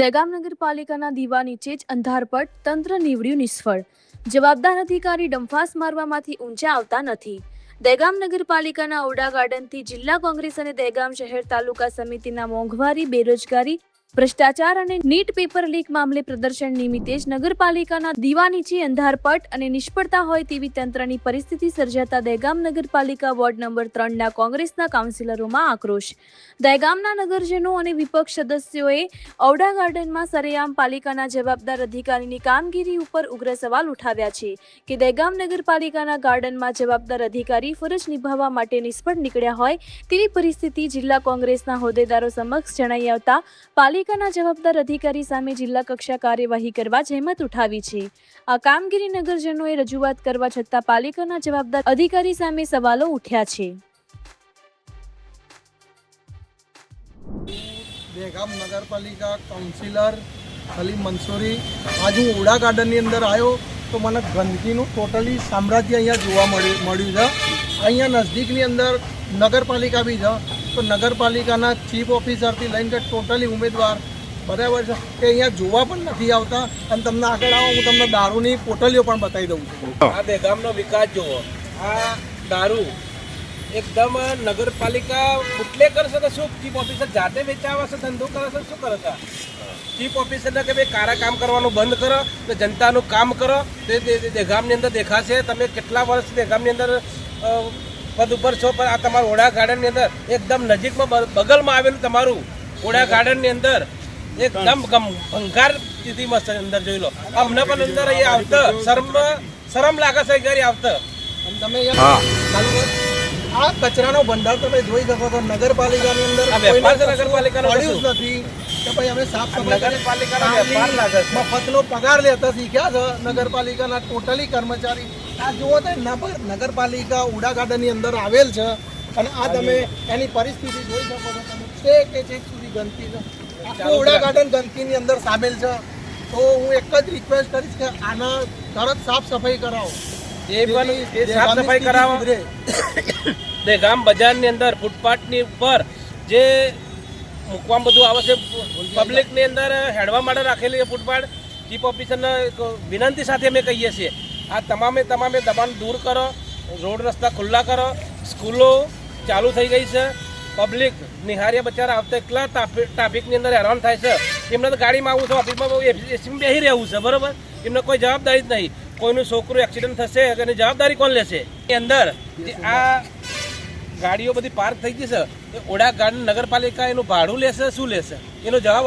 દહેગામ નગરપાલિકાના દીવા નીચે જ અંધારપટ, તંત્ર નીવડ્યું નિષ્ફળ. જવાબદાર અધિકારી ડંફાસ મારવામાંથી ઊંચા આવતા નથી. દહેગામ નગરપાલિકાના ઓડા ગાર્ડનથી જિલ્લા કોંગ્રેસ અને દહેગામ શહેર તાલુકા સમિતિના મોંઘવારી, બેરોજગારી, ભ્રષ્ટાચાર અને નીટ પેપર લીક મામલે પ્રદર્શન નિમિત્તે જ નગરપાલિકાના દીવા નીચે અંધારપટ અને નિષ્ફળતા હોય તેવી તંત્રની પરિસ્થિતિ સર્જાતા દહેગામ નગરપાલિકા વોર્ડ નંબર 3ના કોંગ્રેસના કાઉન્સિલરોમાં આક્રોશ. દહેગામના નગરજનો અને વિપક્ષ સદસ્યોએ ઔડા ગાર્ડનમાં સરેઆમ પાલિકાના જવાબદાર અધિકારીની કામગીરી ઉપર ઉગ્ર સવાલ ઉઠાવ્યા છે કે દહેગામ નગરપાલિકાના ગાર્ડનમાં જવાબદાર અધિકારી ફરજ નિભાવવા માટે નિષ્ફળ નીકળ્યા હોય તેવી પરિસ્થિતિ જિલ્લા કોંગ્રેસના હોદ્દેદારો સમક્ષ જણાઈ આવતા પાલિકાના જવાબદાર અધિકારી સામે જિલ્લા કક્ષા કાર્યવાહી કરવા જહેમત ઉઠાવી છે. આ કામગીરી નગરજનોએ રજૂઆત કરવા છતાં પાલિકાના જવાબદાર અધિકારી સામે સવાલો ઉઠ્યા છે. દહેગામ નગરપાલિકા કાઉન્સિલર સલીમ મંસૂરી. આજ હું ઓડા ગાર્ડનની અંદર આવ્યો તો મને ગંદકીનું ટોટલી સામ્રાજ્ય અહીંયા જોવા મળ્યું છે. અહીંયા નજદીકની અંદર નગરપાલિકા બી છે, તો નગરપાલિકાના ચીફ ઓફિસરથી લઈને કે ટોટલી ઉમેદવાર બરાબર છે કે અહીંયા જોવા પણ નથી આવતા. અને તમને આગળ આવો હું તમને દારૂની પોટલીઓ પણ બતાવી દઉં છું. આ દહેગામનો વિકાસ જુઓ. આ દારૂ એકદમ નગરપાલિકા બુટલેગર છે તો શું ચીફ ઓફિસર જાતે વેચાવે છે, ધંધો કરે છે, શું કરે છે? ચીફ ઓફિસરને કે ભાઈ કારા કામ કરવાનું બંધ કરો, તો જનતાનું કામ કરો. તે દહેગામની અંદર દેખાશે. તમે કેટલા વર્ષ દહેગામની અંદર પદ ઉપર છો, પણ આ તમારું ઓડા ગાર્ડનની અંદર એકદમ નજીકમાં બગલમાં આવેલું તમારું ઓડા ગાર્ડનની અંદર એકદમ ભંગાર સ્થિતિમાં છે. અંદર જોઈ લો. અમને પણ અંદર અહીંયા આવતા શરમ લાગે છે ઘરે આવતા. તમે આ કચરાનો ભંડાર તમે જોઈ શકો છો. નગરપાલિકાની અંદર નગરપાલિકાનો નથી કે ભાઈ અમે સાફ સફાઈ નગરપાલિકાનો વેપાર લાગે છે. મફતનો પગાર લેતા શીખ્યા છે નગરપાલિકાના ટોટલી કર્મચારી. આ જુઓ તો નગરપાલિકા ઓડા ગાર્ડનની અંદર આવેલ છે અને આ તમે એની પરિસ્થિતિ જોઈ શકો છો. તમે છેક સુધી ગંદકી છે. આખું ઓડા ગાર્ડન ગંદકીની અંદર સામેલ છે. તો હું એક જ રિક્વેસ્ટ કરીશ કે આના તરત સાફ સફાઈ કરાવો. સાફ સફાઈ કરાવો. દહેગામ બજારની અંદર ફૂટપાથની ઉપર જે મૂકવા બધું આવે છે પબ્લિકની અંદર હેડવા માટે રાખેલી ફૂટપાથ, ચીફ ઓફિસરને વિનંતી સાથે અમે કહીએ છીએ આ તમામે દબાણ દૂર કરો, રોડ રસ્તા ખુલ્લા કરો. સ્કૂલો ચાલુ થઈ ગઈ છે. પબ્લિક નિહારીયા બચારા આવતા એકલા ટ્રાફિકની અંદર હેરાન થાય છે. એમને તો ગાડીમાં આવું છે, ઓફિસમાં એસીમાં બેસી રહેવું છે, બરાબર. એમને કોઈ જવાબદારી જ નહીં. કોઈનું છોકરું એક્સિડન્ટ થશે એની જવાબદારી કોણ લેશે? એ અંદર આ ગાડીઓ બધી પાર્ક થઈ ગઈ છે. ઓડા ગાર્ડન નગરપાલિકા એનું ભાડું લેશે, શું લેશે? એનો જવાબ